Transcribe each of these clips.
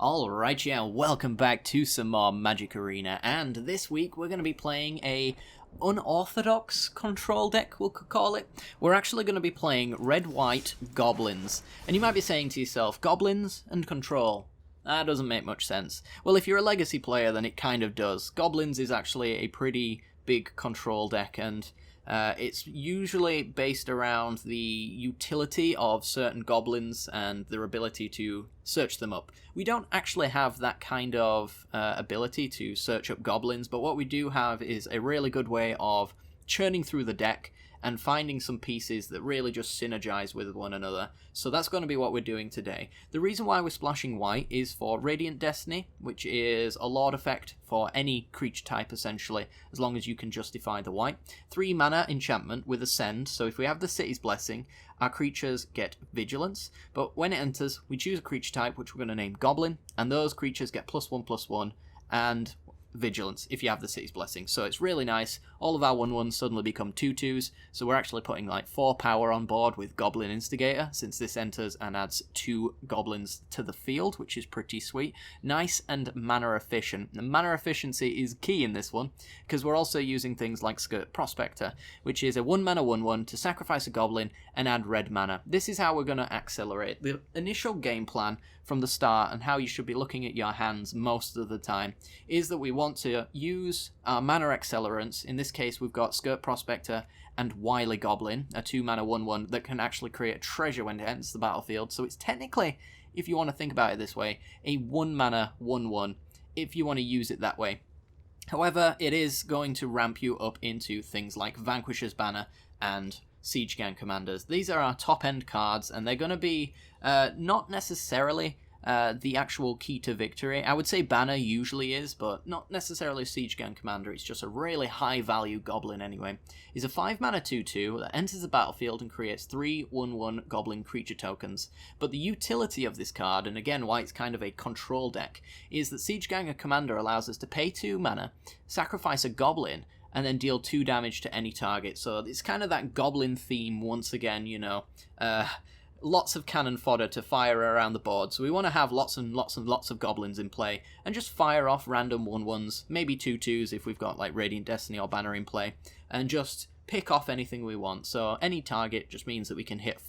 Alright, yeah, welcome back to some more Magic Arena, and this week we're going to be playing a unorthodox control deck, we'll call it. We're actually going to be playing red-white Goblins, and you might be saying to yourself, Goblins and control? That doesn't make much sense. Well, if you're a Legacy player, then it kind of does. Goblins is actually a pretty big control deck, and it's usually based around the utility of certain goblins and their ability to search them up. We don't actually have that kind of ability to search up goblins, but what we do have is a really good way of churning through the deck and finding some pieces that really just synergize with one another. So that's going to be what we're doing today. The reason why we're splashing white is for Radiant Destiny, which is a Lord effect for any creature type essentially, as long as you can justify the white. 3 mana enchantment with Ascend, so if we have the City's Blessing, our creatures get Vigilance, but when it enters, we choose a creature type, which we're going to name Goblin, and those creatures get +1/+1, and Vigilance if you have the City's Blessing. So it's really nice. All of our 1/1s suddenly become 2/2s, so we're actually putting like 4 power on board with Goblin Instigator, since this enters and adds 2 goblins to the field, which is pretty sweet. Nice and mana efficient. The mana efficiency is key in this one, because we're also using things like Skirt Prospector, which is a 1 mana 1/1 to sacrifice a goblin and add red mana. This is how we're going to accelerate. The initial game plan from the start and how you should be looking at your hands most of the time is that we want to use our mana accelerants. In this case, we've got Skirt Prospector and Wily Goblin, a 2 mana 1/1 that can actually create treasure when it enters the battlefield. So it's technically, if you want to think about it this way, a 1 mana 1/1 if you want to use it that way. However, it is going to ramp you up into things like Vanquisher's Banner and Siege Gang Commanders. These are our top end cards, and they're going to be not necessarily the actual key to victory. I would say Banner usually is, but not necessarily Siege Gang Commander. It's just a really high value goblin anyway. He's a 5 mana 2/2 that enters the battlefield and creates 3 1/1 goblin creature tokens. But the utility of this card, and again why it's kind of a control deck, is that Siege Gang Commander allows us to pay 2 mana, sacrifice a goblin, and then deal 2 damage to any target. So it's kind of that goblin theme once again, you know. Lots of cannon fodder to fire around the board, so we want to have lots and lots and lots of goblins in play, and just fire off random 1/1s, maybe 2/2s if we've got like Radiant Destiny or Banner in play, and just pick off anything we want. So any target just means that we can hit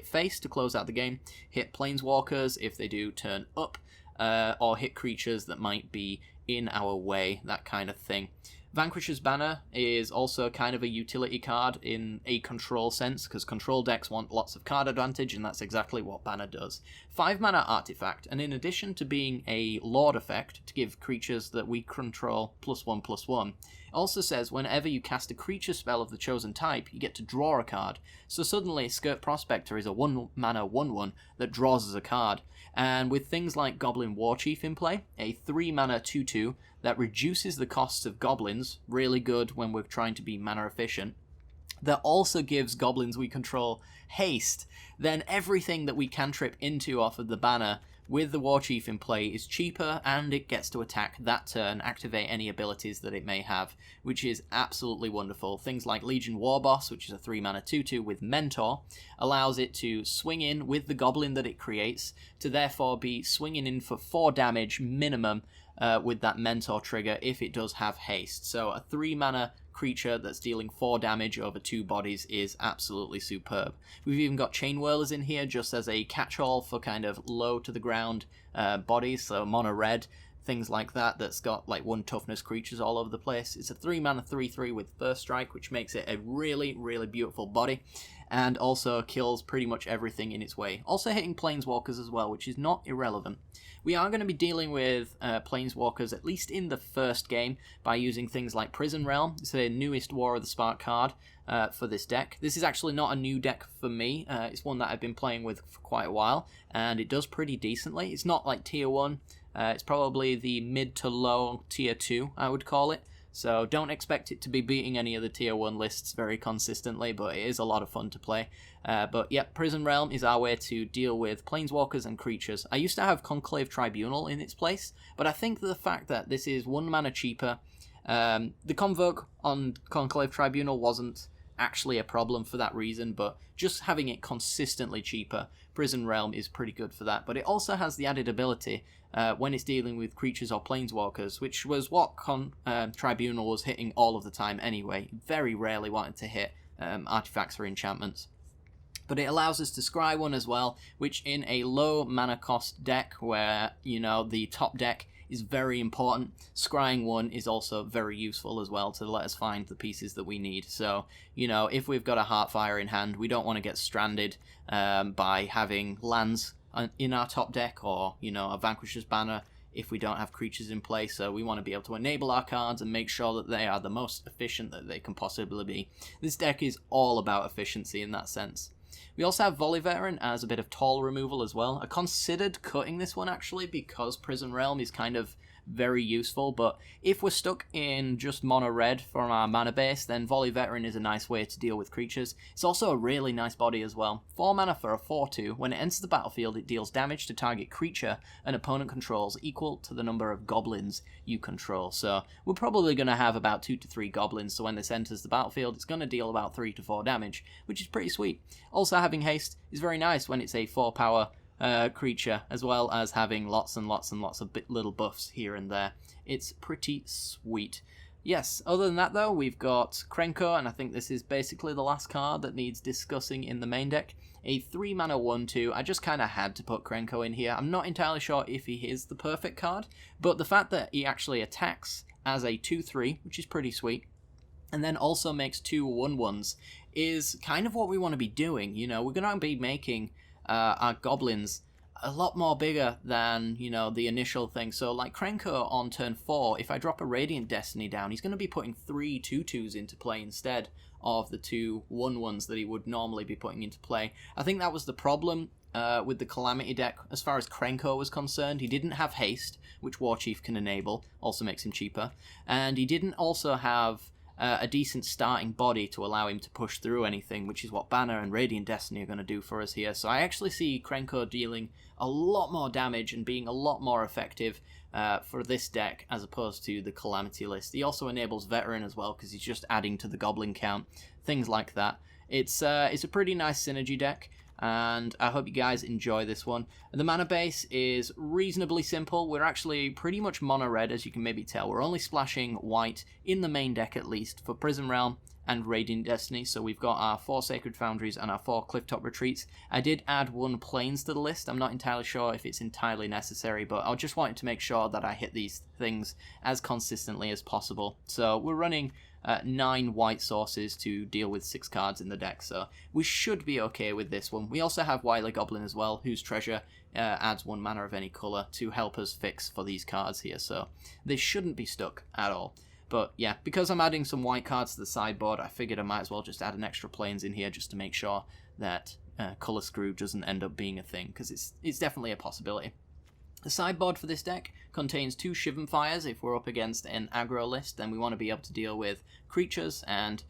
face to close out the game, hit Planeswalkers if they do turn up, or hit creatures that might be in our way, that kind of thing. Vanquisher's Banner is also kind of a utility card in a control sense, because control decks want lots of card advantage, and that's exactly what Banner does. 5 mana artifact, and in addition to being a Lord effect to give creatures that we control +1/+1, it also says whenever you cast a creature spell of the chosen type, you get to draw a card. So suddenly Skirt Prospector is a 1 mana 1/1 that draws us a card. And with things like Goblin Warchief in play, a 3 mana 2/2 that reduces the costs of goblins, really good when we're trying to be mana efficient, that also gives goblins we control haste, then everything that we cantrip into off of the banner with the Warchief in play is cheaper, and it gets to attack that turn, activate any abilities that it may have, which is absolutely wonderful. Things like Legion Warboss, which is a 3 mana 2/2 with Mentor, allows it to swing in with the goblin that it creates, to therefore be swinging in for 4 damage minimum with that Mentor trigger if it does have haste. So a 3 mana creature that's dealing 4 damage over 2 bodies is absolutely superb. We've even got Chain Whirlers in here just as a catch-all for kind of low to the ground bodies, so mono red, things like that, that's got like 1 toughness creatures all over the place. It's a 3 mana 3/3 with First Strike, which makes it a really, really beautiful body, and also kills pretty much everything in its way. Also hitting Planeswalkers as well, which is not irrelevant. We are going to be dealing with Planeswalkers, at least in the first game, by using things like Prison Realm. It's the newest War of the Spark card for this deck. This is actually not a new deck for me. It's one that I've been playing with for quite a while, and it does pretty decently. It's not like Tier 1. It's probably the mid to low Tier 2, I would call it. So don't expect it to be beating any of the Tier 1 lists very consistently, but it is a lot of fun to play. But yeah, Prison Realm is our way to deal with Planeswalkers and creatures. I used to have Conclave Tribunal in its place, but I think the fact that this is 1 mana cheaper, the Convoke on Conclave Tribunal wasn't actually a problem for that reason, but just having it consistently cheaper, Prison Realm is pretty good for that. But it also has the added ability when it's dealing with creatures or planeswalkers, which was what Tribunal was hitting all of the time anyway. Very rarely wanted to hit artifacts or enchantments. But it allows us to scry one as well, which in a low mana cost deck where, you know, the top deck is very important, scrying one is also very useful as well to let us find the pieces that we need. So, you know, if we've got a Heartfire in hand, we don't want to get stranded by having lands in our top deck, or, you know, a Vanquisher's Banner if we don't have creatures in play. So we want to be able to enable our cards and make sure that they are the most efficient that they can possibly be. This deck is all about efficiency in that sense. We also have Volley Veteran as a bit of toll removal as well. I considered cutting this one actually because Prison Realm is kind of very useful, but if we're stuck in just mono red from our mana base, then Volley Veteran is a nice way to deal with creatures. It's also a really nice body as well. 4 mana for a 4/2. When it enters the battlefield, it deals damage to target creature an opponent controls equal to the number of goblins you control. So we're probably going to have about 2 to 3 goblins, so when this enters the battlefield, it's going to deal about 3 to 4 damage, which is pretty sweet. Also, having haste is very nice when it's a 4 power creature, as well as having lots and lots and lots of little buffs here and there. It's pretty sweet. Yes, other than that though, we've got Krenko, and I think this is basically the last card that needs discussing in the main deck. A 3 mana 1/2. I just kind of had to put Krenko in here. I'm not entirely sure if he is the perfect card, but the fact that he actually attacks as a 2/3, which is pretty sweet, and then also makes 2 1/1s, is kind of what we want to be doing. You know, we're going to be making our goblins a lot more bigger than, you know, the initial thing. So like Krenko on turn 4, if I drop a Radiant Destiny down, he's going to be putting 3 2/2s into play instead of the 2 1/1s that he would normally be putting into play. I think that was the problem with the Calamity deck as far as Krenko was concerned. He didn't have haste, which Warchief can enable, also makes him cheaper, and he didn't also have a decent starting body to allow him to push through anything, which is what Banner and Radiant Destiny are going to do for us here. So I actually see Krenko dealing a lot more damage and being a lot more effective for this deck as opposed to the Calamity list. He also enables Veteran as well because he's just adding to the Goblin count, things like that. It's a pretty nice synergy deck, and I hope you guys enjoy this one. The mana base is reasonably simple. We're actually pretty much mono red, as you can maybe tell. We're only splashing white in the main deck at least for Prison Realm and Radiant Destiny. So we've got our 4 Sacred Foundries and our 4 Clifftop Retreats. I did add 1 Plains to the list. I'm not entirely sure if it's entirely necessary, but I just wanted to make sure that I hit these things as consistently as possible. So we're running 9 white sources to deal with 6 cards in the deck, so we should be okay with this one. We also have Wily Goblin as well, whose treasure adds 1 mana of any colour to help us fix for these cards here, so they shouldn't be stuck at all. But yeah, because I'm adding some white cards to the sideboard, I figured I might as well just add an extra Plains in here just to make sure that colour screw doesn't end up being a thing, because it's definitely a possibility. The sideboard for this deck contains 2 Shivan Fires. If we're up against an aggro list, then we want to be able to deal with creatures, and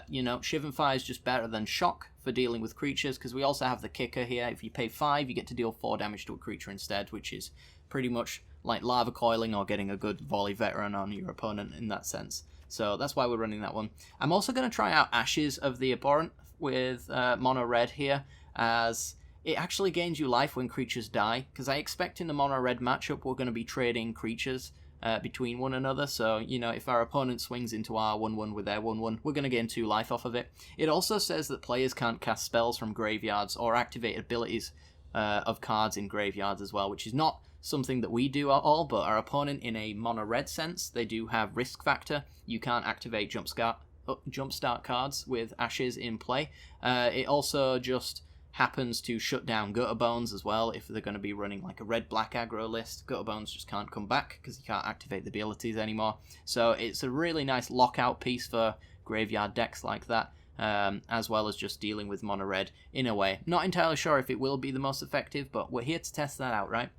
you know, Shivan Fire is just better than Shock for dealing with creatures, because we also have the kicker here. If you pay 5, you get to deal 4 damage to a creature instead, which is pretty much like Lava Coiling or getting a good Volley Veteran on your opponent in that sense. So that's why we're running that one. I'm also going to try out Ashes of the Abhorrent with mono red here, as it actually gains you life when creatures die, because I expect in the mono red matchup we're going to be trading creatures between one another. So, you know, if our opponent swings into our 1/1 with their 1/1, we're going to gain 2 life off of it. It also says that players can't cast spells from graveyards or activate abilities of cards in graveyards as well, which is not something that we do at all, but our opponent in a mono red sense, they do have risk factor. You can't activate jumpstart cards with Ashes in play. It also just happens to shut down Gutter Bones as well if they're going to be running like a red-black aggro list. Gutter Bones just can't come back because you can't activate the abilities anymore. So it's a really nice lockout piece for graveyard decks like that, as well as just dealing with mono red in a way. Not entirely sure if it will be the most effective, but we're here to test that out, right?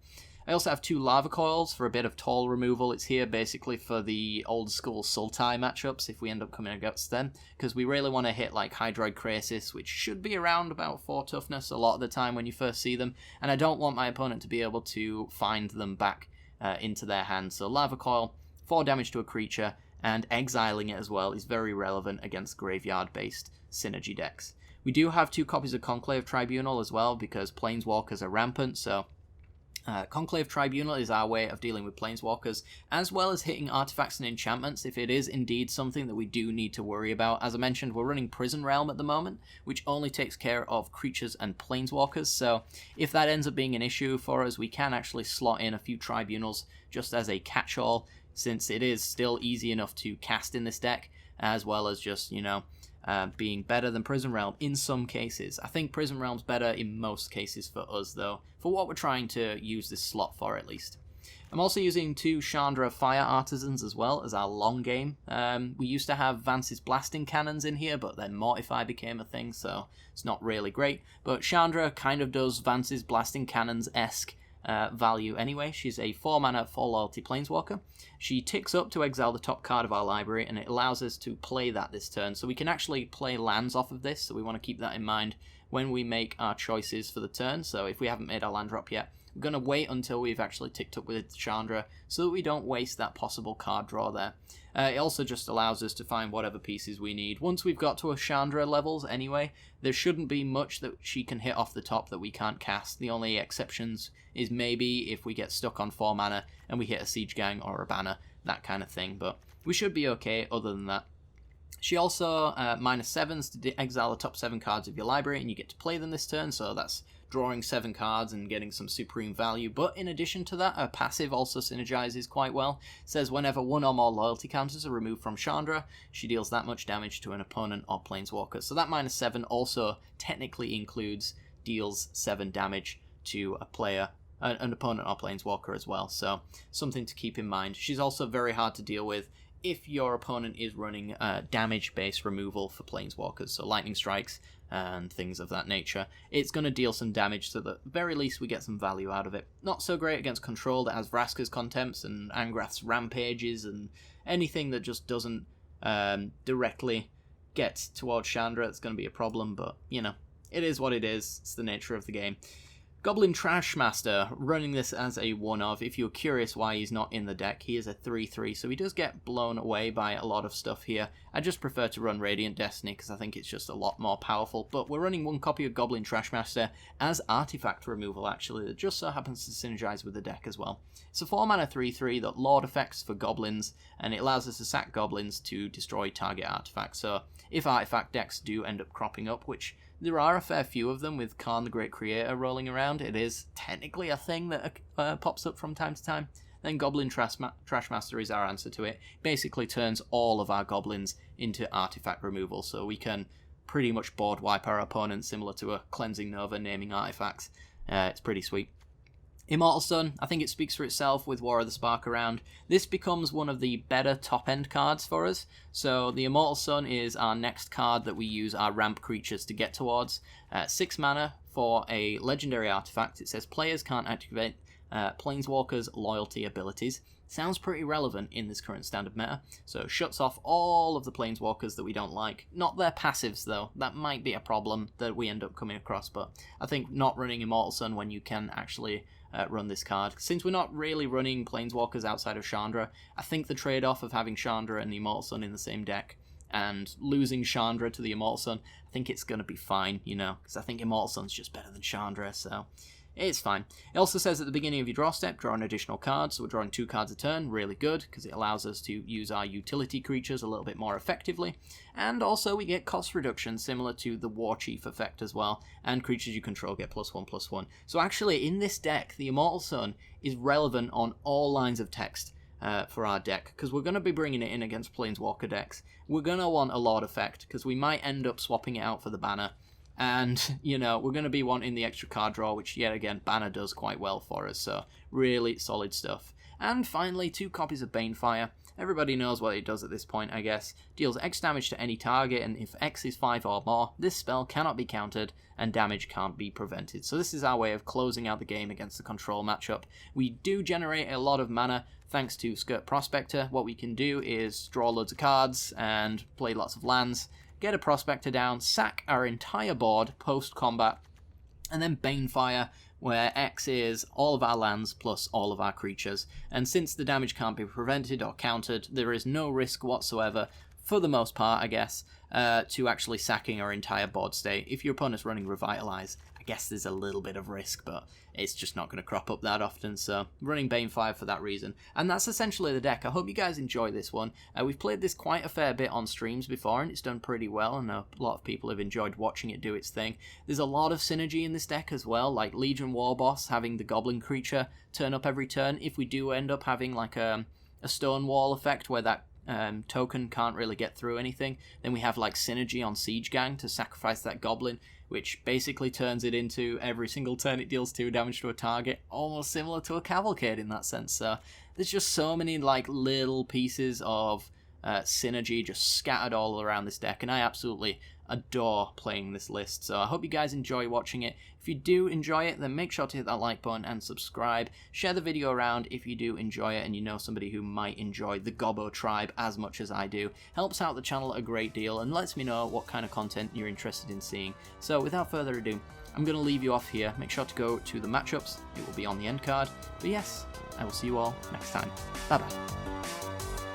I also have 2 Lava Coils for a bit of toll removal. It's here basically for the old school Sultai matchups if we end up coming against them, because we really want to hit like Hydroid Krasis, which should be around about 4 toughness a lot of the time when you first see them, and I don't want my opponent to be able to find them back into their hand. So Lava Coil, 4 damage to a creature, and exiling it as well is very relevant against graveyard-based synergy decks. We do have 2 copies of Conclave Tribunal as well, because Planeswalkers are rampant, so Conclave Tribunal is our way of dealing with Planeswalkers, as well as hitting artifacts and enchantments if it is indeed something that we do need to worry about. As I mentioned, we're running Prison Realm at the moment, which only takes care of creatures and Planeswalkers, so if that ends up being an issue for us, we can actually slot in a few Tribunals just as a catch-all, since it is still easy enough to cast in this deck, as well as just, being better than Prison Realm in some cases. I think Prison Realm's better in most cases for us, though, for what we're trying to use this slot for, at least. I'm also using 2 Chandra Fire Artisans as well as our long game. We used to have Vance's Blasting Cannons in here, but then Mortify became a thing, so it's not really great. But Chandra kind of does Vance's Blasting Cannons-esque value anyway. She's a 4-mana 4-loyalty Planeswalker. She ticks up to exile the top card of our library, and it allows us to play that this turn. So we can actually play lands off of this, so we want to keep that in mind when we make our choices for the turn. So if we haven't made our land drop yet, we're going to wait until we've actually ticked up with Chandra so that we don't waste that possible card draw there. It also just allows us to find whatever pieces we need. Once we've got to a Chandra levels anyway, there shouldn't be much that she can hit off the top that we can't cast. The only exceptions is maybe if we get stuck on 4 mana and we hit a Siege Gang or a Banner, that kind of thing, but we should be okay other than that. She also -7s to exile the top 7 cards of your library, and you get to play them this turn, so that's drawing 7 cards and getting some supreme value. But in addition to that, her passive also synergizes quite well. It says whenever 1 or more loyalty counters are removed from Chandra, she deals that much damage to an opponent or Planeswalker. So that -7 also technically includes deals 7 damage to a player, an opponent or Planeswalker as well, so something to keep in mind. She's also very hard to deal with if your opponent is running damage-based removal for Planeswalkers, so lightning strikes and things of that nature. It's going to deal some damage, so that at the very least we get some value out of it. Not so great against control that has Vraska's Contempts and Angrath's Rampages and anything that just doesn't directly get towards Chandra. It's going to be a problem, but, it is what it is. It's the nature of the game. Goblin Trashmaster, running this as a one-of. If you're curious why he's not in the deck, he is a 3/3, so he does get blown away by a lot of stuff here. I just prefer to run Radiant Destiny because I think it's just a lot more powerful, but we're running 1 copy of Goblin Trashmaster as artifact removal, actually, that just so happens to synergize with the deck as well. It's a 4-mana 3/3 that Lord effects for Goblins, and it allows us to sack Goblins to destroy target artifacts. So if artifact decks do end up cropping up, which there are a fair few of them with Khan the Great Creator rolling around, it is technically a thing that pops up from time to time, then Goblin Trashmaster is our answer to it. Basically turns all of our goblins into artifact removal, so we can pretty much board wipe our opponents, similar to a Cleansing Nova naming artifacts. It's pretty sweet. Immortal Sun, I think it speaks for itself with War of the Spark around. This becomes one of the better top-end cards for us. So the Immortal Sun is our next card that we use our ramp creatures to get towards. 6 mana for a legendary artifact. It says players can't activate Planeswalker's loyalty abilities. Sounds pretty relevant in this current standard meta. So it shuts off all of the Planeswalkers that we don't like. Not their passives, though. That might be a problem that we end up coming across, but I think not running Immortal Sun when you can actually run this card. Since we're not really running Planeswalkers outside of Chandra, I think the trade-off of having Chandra and the Immortal Sun in the same deck and losing Chandra to the Immortal Sun, I think it's going to be fine, because I think Immortal Sun's just better than Chandra, so it's fine. It also says at the beginning of your draw step, draw an additional card, so we're drawing 2 cards a turn, really good, because it allows us to use our utility creatures a little bit more effectively, and also we get cost reduction, similar to the War Chief effect as well, and creatures you control get +1/+1. So actually, in this deck, the Immortal Sun is relevant on all lines of text for our deck, because we're going to be bringing it in against Planeswalker decks. We're going to want a Lord effect, because we might end up swapping it out for the Banner, and, we're going to be wanting the extra card draw, which, yet again, Banner does quite well for us, so really solid stuff. And finally, 2 copies of Banefire. Everybody knows what it does at this point, I guess. Deals X damage to any target, and if X is 5 or more, this spell cannot be countered, and damage can't be prevented. So this is our way of closing out the game against the control matchup. We do generate a lot of mana, thanks to Skirt Prospector. What we can do is draw loads of cards, and play lots of lands, get a Prospector down, sack our entire board post-combat, and then Banefire where X is all of our lands plus all of our creatures, and since the damage can't be prevented or countered, there is no risk whatsoever, for the most part I guess, to actually sacking our entire board state. If your opponent's running Revitalize, I guess there's a little bit of risk, but it's just not going to crop up that often, so running Banefire for that reason. And that's essentially the deck. I hope you guys enjoy this one. We've played this quite a fair bit on streams before, and it's done pretty well, and a lot of people have enjoyed watching it do its thing. There's a lot of synergy in this deck as well, like Legion Warboss having the Goblin creature turn up every turn. If we do end up having like a Stone Wall effect where that token can't really get through anything, then we have like synergy on Siege Gang to sacrifice that Goblin, which basically turns it into every single turn it deals 2 damage to a target, almost similar to a Cavalcade in that sense. So there's just so many like little pieces of synergy just scattered all around this deck, and I absolutely adore playing this list. So I hope you guys enjoy watching it. If you do enjoy it, then make sure to hit that like button and subscribe. Share the video around if you do enjoy it and you know somebody who might enjoy the Gobbo tribe as much as I do. Helps out the channel a great deal and lets me know what kind of content you're interested in seeing. So without further ado, I'm going to leave you off here. Make sure to go to the matchups. It will be on the end card. But yes, I will see you all next time. Bye bye.